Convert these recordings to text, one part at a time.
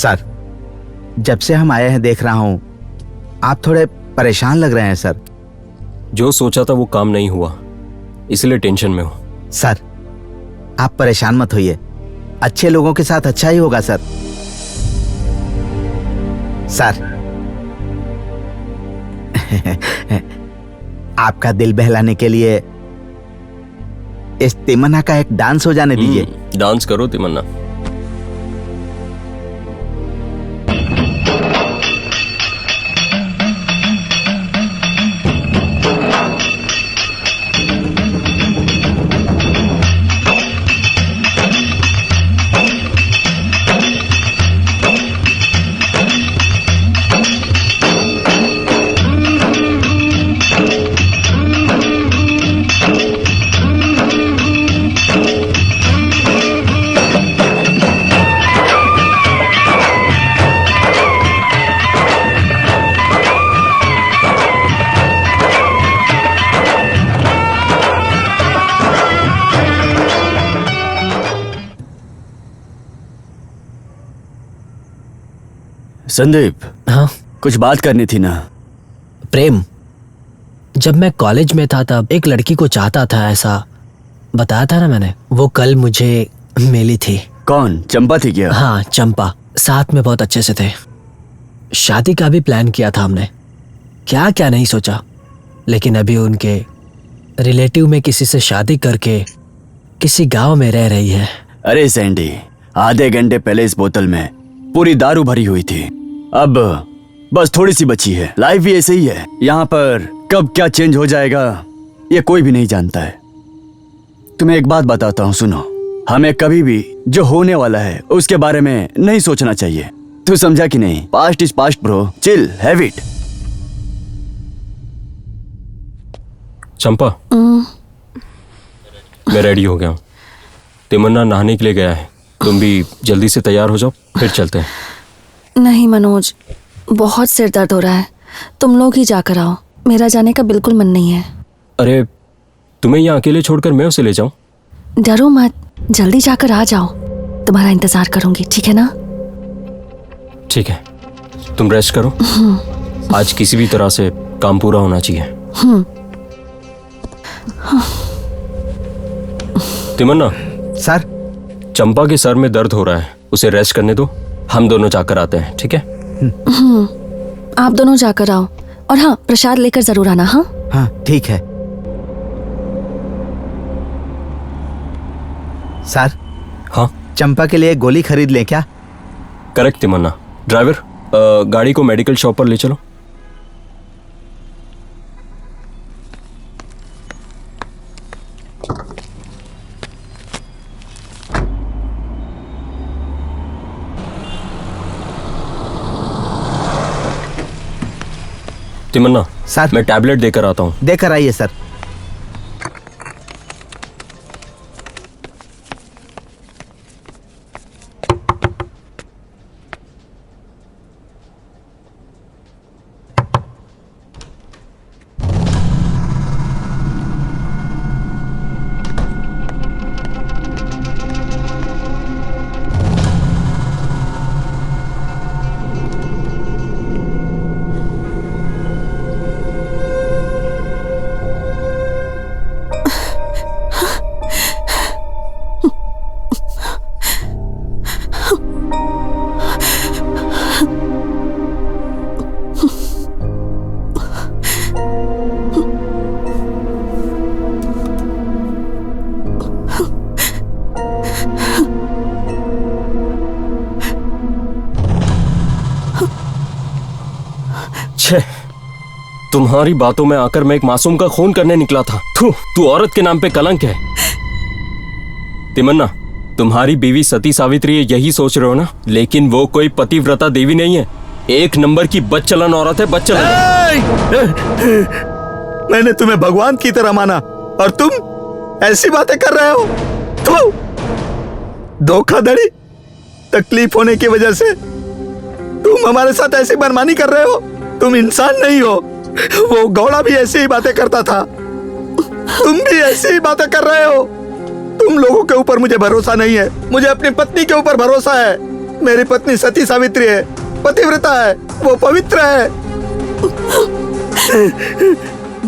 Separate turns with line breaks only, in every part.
Sir, जब से हम आए हैं देख रहा हूं आप थोड़े परेशान लग रहे हैं सर।
जो सोचा था वो काम नहीं हुआ, इसलिए टेंशन में हूं।
सर आप परेशान मत होइए, अच्छे लोगों के साथ अच्छा ही होगा सर। सर आपका दिल बहलाने के लिए इस तिमन्ना का एक डांस हो जाने दीजिए।
डांस करो तिमन्ना।
संदीप,
हाँ
कुछ बात करनी थी ना।
प्रेम, जब मैं कॉलेज में था तब एक लड़की को चाहता था, ऐसा बताया था ना मैंने। वो कल मुझे मिली थी।
कौन? चंपा थी क्या?
हाँ चंपा, साथ में बहुत अच्छे से थे। शादी का भी प्लान किया था हमने, क्या क्या नहीं सोचा। लेकिन अभी उनके रिलेटिव में किसी से शादी करके किसी गांव में रह रही है।
अरे सैंडी, आधे घंटे पहले इस बोतल में पूरी दारू भरी हुई थी, अब बस थोड़ी सी बची है। लाइफ भी ऐसे ही है, यहाँ पर कब क्या चेंज हो जाएगा ये कोई भी नहीं जानता है। तुम्हें एक बात बताता हूँ, सुनो। हमें कभी भी जो होने वाला है उसके बारे में नहीं सोचना चाहिए। तू समझा कि नहीं? Past is past bro, chill, have it.
Champa, मैं रेडी हो गया हूँ। तिमन्ना नहाने के लिए गया है, तुम भी जल्दी से तैयार हो जाओ, फिर चलते हैं।
नहीं मनोज, बहुत सिर दर्द हो रहा है, तुम लोग ही जाकर आओ, मेरा जाने का बिल्कुल मन नहीं है।
अरे तुम्हें यहाँ अकेले छोड़कर मैं उसे ले जाऊं?
डरो मत, जल्दी जाकर आ जाओ, तुम्हारा इंतजार करूंगी, ठीक है ना?
ठीक है, तुम रेस्ट करो। आज किसी भी तरह से काम पूरा होना चाहिए। तिमन्ना।
सर,
चंपा के सर में दर्द हो रहा है, उसे रेस्ट करने दो, हम दोनों जाकर आते हैं, ठीक है?
आप दोनों जाकर आओ, और हाँ प्रसाद लेकर जरूर आना। हाँ
हाँ ठीक है। सर,
हाँ
चंपा के लिए गोली खरीद लें क्या?
करेक्ट तिमन्ना। ड्राइवर, गाड़ी को मेडिकल शॉप पर ले चलो। तिमन्ना
सर,
मैं टैबलेट देकर आता हूँ।
देकर आइए सर।
तुम्हारी बातों में आकर मैं एक मासूम का खून करने निकला था। तू औरत के नाम पे कलंक है। तिमन्ना, तुम्हारी बीवी सती सावित्री यही सोच रहे हो ना? लेकिन वो कोई पतिव्रता देवी नहीं है, एक नंबर की बदचलन औरत है, बदचलन।
मैंने तुम्हें भगवान की तरह माना और तुम ऐसी बातें कर रहे हो। धोखाधड़ी, तकलीफ होने की वजह से तुम हमारे साथ ऐसी मनमानी कर रहे हो। तुम इंसान नहीं हो। वो गौड़ा भी ऐसी ही बातें करता था, तुम भी ऐसी ही बातें कर रहे हो। तुम लोगों के ऊपर मुझे भरोसा नहीं है, मुझे अपनी पत्नी के ऊपर भरोसा है। मेरी पत्नी सती सावित्री है, पतिव्रता है, वो पवित्र है।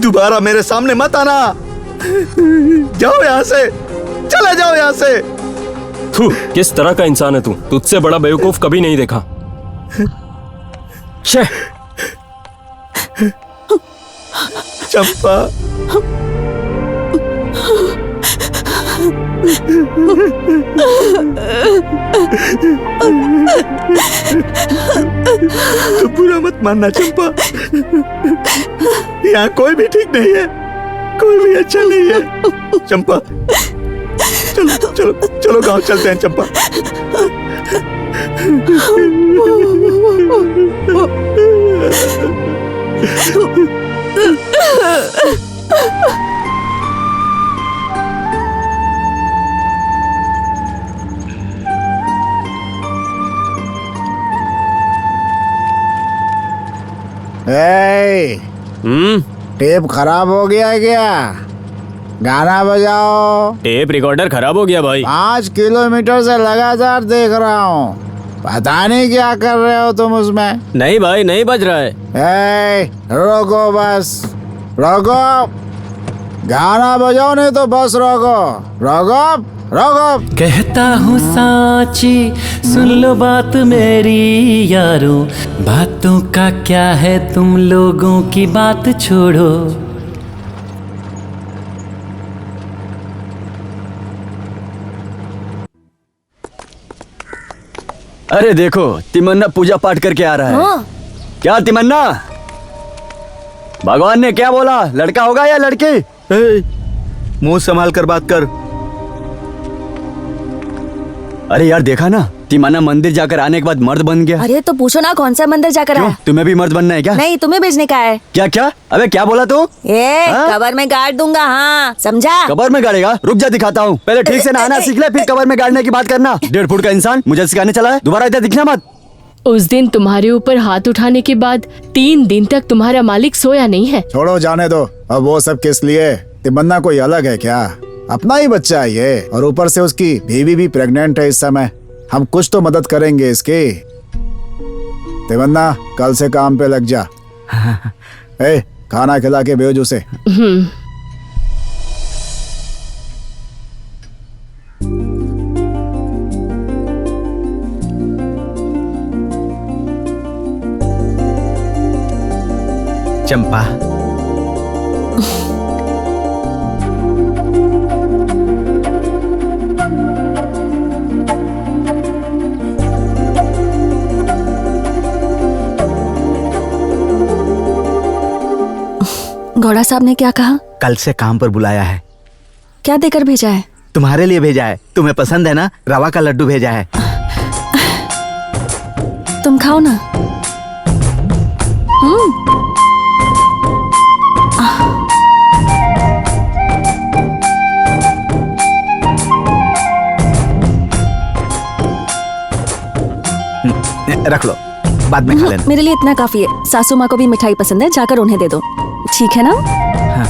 दोबारा मेरे सामने मत आना। जाओ यहाँ से, चले जाओ यहाँ से।
थू, किस तरह का इंसान है तू? तुझसे बड़ा बेवकूफ कभी नहीं देखा। छे,
चंपा, तो बुरा मत मानना चंपा। यहाँ कोई भी ठीक नहीं है, कोई भी अच्छा नहीं है। चंपा, चलो चलो चलो गांव चलते हैं चंपा।
टेप खराब हो गया है क्या? गाना बजाओ।
टेप रिकॉर्डर खराब हो गया भाई।
5 किलोमीटर से लगातार देख रहा हूँ, पता नहीं क्या कर रहे हो तुम उसमें।
नहीं भाई, नहीं बज रहा है।
रोको, बस रोको, गाना बजाओ नहीं तो बस रोको, रोको रोको।
कहता हूँ साची, सुन लो बात मेरी यारो, बातों का क्या है, तुम लोगों की बात छोड़ो।
अरे देखो, तिमन्ना पूजा पाठ करके आ रहा है।
हाँ।
क्या तिमन्ना, भगवान ने क्या बोला, लड़का होगा या लड़की?
मुंह संभाल कर बात कर।
अरे यार देखा ना, तिमन्ना मंदिर जाकर आने के बाद मर्द बन गया।
अरे तो पूछो ना कौन सा मंदिर जाकर
क्यों,
आया?
तुम्हें भी मर्द बनना है क्या?
नहीं, तुम्हें भेजने का है।
क्या क्या? अबे क्या बोला तू? हाँ?
कबर में गाड़ दूंगा, हाँ समझा?
कबर में गाड़ेगा? रुक जा, दिखाता हूँ। पहले ठीक से नहाना सीख ले, फिर कबर में गाड़ने की बात करना। 1.5 फुट का इंसान मुझे सिखाने चला है, दोबारा इधर दिखना मत।
उस दिन तुम्हारे ऊपर हाथ उठाने के बाद 3 दिन तक तुम्हारा मालिक सोया नहीं है।
छोड़ो, जाने दो। अब वो सब किस लिए? तिमन्ना कोई अलग है क्या? अपना ही बच्चा है ये, और ऊपर से उसकी बीवी भी प्रेग्नेंट है इस समय। हम कुछ तो मदद करेंगे इसकी। तिमन्ना, कल से काम पे लग जा। खाना खिला के भेज उसे।
चंपा,
गौड़ा साहब ने क्या कहा?
कल से काम पर बुलाया है।
क्या देकर भेजा है?
तुम्हारे लिए भेजा है, तुम्हें पसंद है ना, रवा का लड्डू भेजा है।
तुम खाओ ना।
रख लो, बाद में खा लेना।
मेरे लिए इतना काफी है। सासू माँ को भी मिठाई पसंद है, जाकर उन्हें दे दो, ठीक है ना?
हाँ।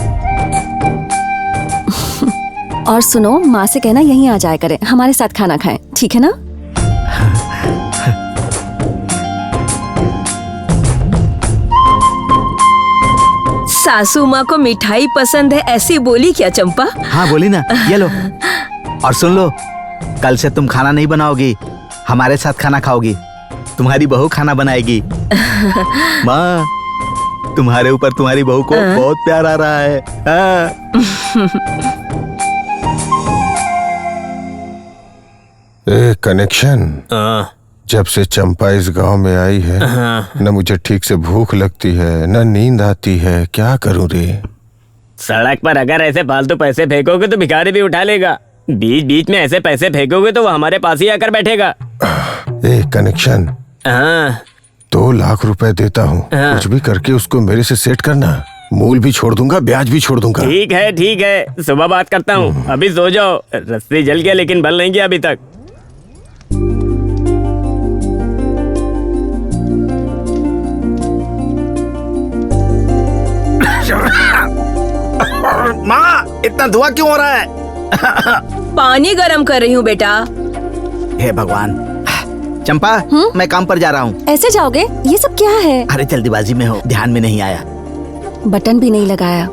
और सुनो, माँ से कहना यहीं आ जाया करें, हमारे साथ खाना खाएं, ठीक है ना?
सासू माँ को मिठाई पसंद है ऐसी बोली क्या चंपा?
हाँ बोली ना, ये लो। और सुन लो, कल से तुम खाना नहीं बनाओगी, हमारे साथ खाना खाओगी। तुम्हारी बहू खाना बनाएगी। माँ, तुम्हारे ऊपर तुम्हारी बहू को बहुत प्यार आ रहा है।
एक कनेक्शन। जब से चंपा इस गांव में आई है, न मुझे ठीक से भूख लगती है, न नींद आती है। क्या करूं रे?
सड़क पर अगर ऐसे फालतू पैसे फेंकोगे तो भिखारी भी उठा लेगा। बीच बीच में ऐसे पैसे फेंकोगे तो वो हमारे पास ही आकर बैठेगा।
एक कनेक्शन। 2 लाख रुपए देता हूँ, कुछ भी करके उसको मेरे से सेट करना। मूल भी छोड़ दूंगा, ब्याज भी छोड़ दूंगा।
ठीक है, सुबह बात करता हूँ। अभी सो जाओ। रस्सी जल गया लेकिन बल नहीं गया अभी तक।
माँ, इतना धुआं क्यों हो रहा है?
पानी गरम कर रही हूँ बेटा।
हे भगवान, चंपा मैं काम पर जा रहा हूँ।
ऐसे जाओगे? ये सब क्या है?
अरे जल्दीबाजी में हो, ध्यान में नहीं आया।
बटन भी नहीं लगाया,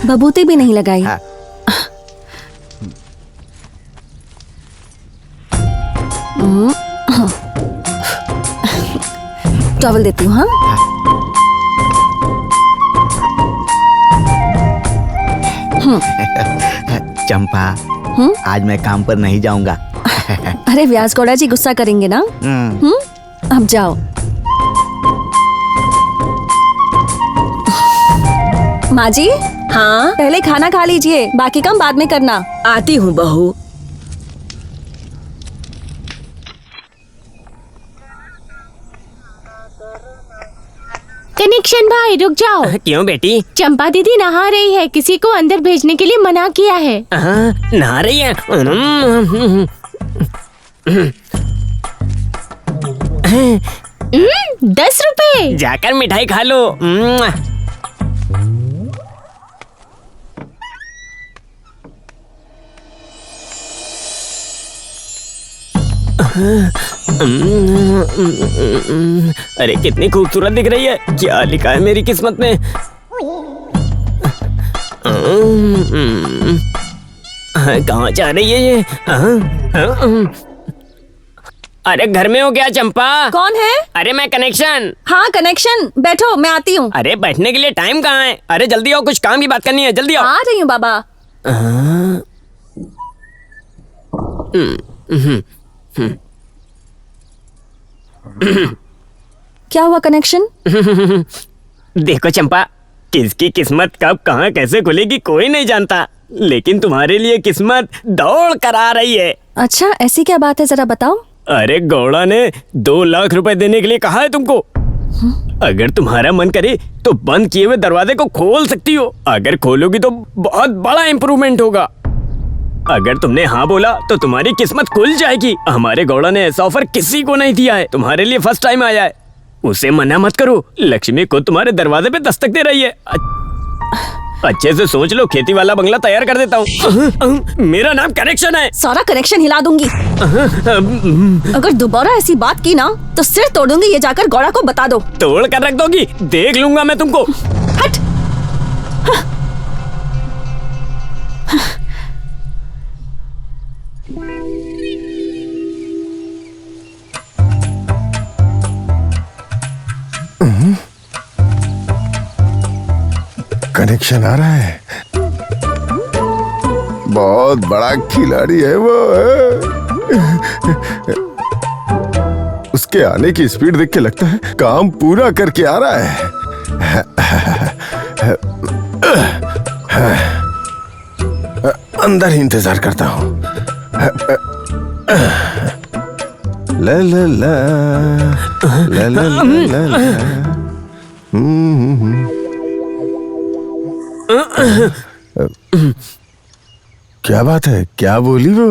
बबूती भी नहीं लगाई।
हाँ।
टॉवल देती हूँ। हाँ
चंपा आज मैं काम पर नहीं जाऊंगा।
अरे व्यास गौड़ा जी गुस्सा करेंगे ना। अब जाओ। माँ जी।
हाँ
पहले खाना खा लीजिए, बाकी काम बाद में करना।
आती हूँ बहू।
कनेक्शन भाई रुक जाओ।
क्यों बेटी?
चंपा दीदी नहा रही है, किसी को अंदर भेजने के लिए मना किया है।
नहा रही है?
10 रुपए।
जाकर मिठाई खा लो। अरे कितनी खूबसूरत दिख रही है, क्या लिखा है मेरी किस्मत में? कहाँ जा रही है ये? अरे घर में हो क्या चंपा?
कौन है?
अरे मैं कनेक्शन।
हाँ कनेक्शन, बैठो मैं आती हूँ।
अरे बैठने के लिए टाइम कहाँ है? अरे जल्दी आओ, कुछ काम की बात करनी है, जल्दी आओ।
आ रही हूँ बाबा। क्या हुआ कनेक्शन?
देखो चंपा, किसकी किस्मत कब कहाँ कैसे खुलेगी कोई नहीं जानता, लेकिन तुम्हारे लिए किस्मत दौड़ कर आ रही है।
अच्छा ऐसी क्या बात है, जरा बताओ।
अरे गौड़ा ने 2 लाख रुपए देने के लिए कहा है तुमको। अगर तुम्हारा मन करे तो बंद किए हुए दरवाजे को खोल सकती हो। अगर खोलोगी तो बहुत बड़ा इम्प्रूवमेंट होगा। अगर तुमने हाँ बोला तो तुम्हारी किस्मत खुल जाएगी। हमारे गौड़ा ने ऐसा ऑफर किसी को नहीं दिया है, तुम्हारे लिए फर्स्ट टाइम आया है। उसे मना मत करो, लक्ष्मी को तुम्हारे दरवाजे पे दस्तक दे रही है। अच्छे से सोच लो, खेती वाला बंगला तैयार कर देता हूँ। मेरा नाम कनेक्शन है।
सारा कनेक्शन हिला दूंगी। अगर दोबारा ऐसी बात की ना तो सिर तोड़ दूंगी, ये जाकर गौड़ा को बता दो।
तोड़ कर रख दोगी? देख लूंगा मैं तुमको।
हट।
कनेक्शन आ रहा है, बहुत बड़ा खिलाड़ी है वो। उसके आने की स्पीड देख के लगता है काम पूरा करके आ रहा है। अंदर ही इंतजार करता हूँ। ला ला ला ला ला ला ला। क्या बात है, क्या बोली वो?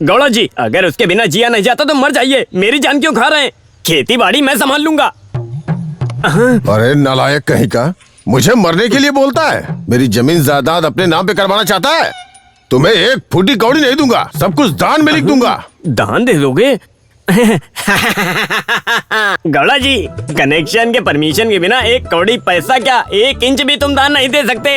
गौड़ा जी, अगर उसके बिना जिया नहीं जाता तो मर जाइए, मेरी जान क्यों खा रहे हैं? खेती बाड़ी मैं संभाल लूंगा।
अरे नालायक कहीं का, मुझे मरने के लिए बोलता है। मेरी जमीन जायदाद अपने नाम पे करवाना चाहता है। तुम्हें 1 फुटी कौड़ी नहीं दूंगा, सब कुछ दान में लिख दूंगा।
दान दे दोगे? गौड़ा जी, कनेक्शन के परमिशन के बिना 1 कौड़ी पैसा क्या 1 इंच भी तुम दान नहीं दे सकते।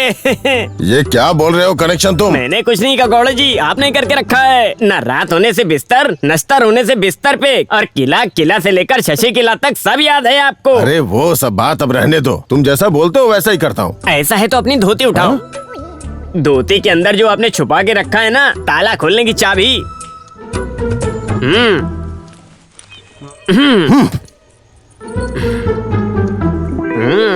ये क्या बोल रहे हो कनेक्शन तुम?
मैंने कुछ नहीं कहा गौड़ा जी, आपने करके रखा है। न रात होने से बिस्तर, नश्तर होने से बिस्तर पे, और किला से लेकर शशि किला तक सब याद है आपको।
अरे वो सब बात अब रहने दो, तुम जैसा बोलते हो वैसा ही करता हूँ।
ऐसा है तो अपनी धोती उठाओ। धोती के अंदर जो आपने छुपा के रखा है ना, ताला खोलने की चाबी।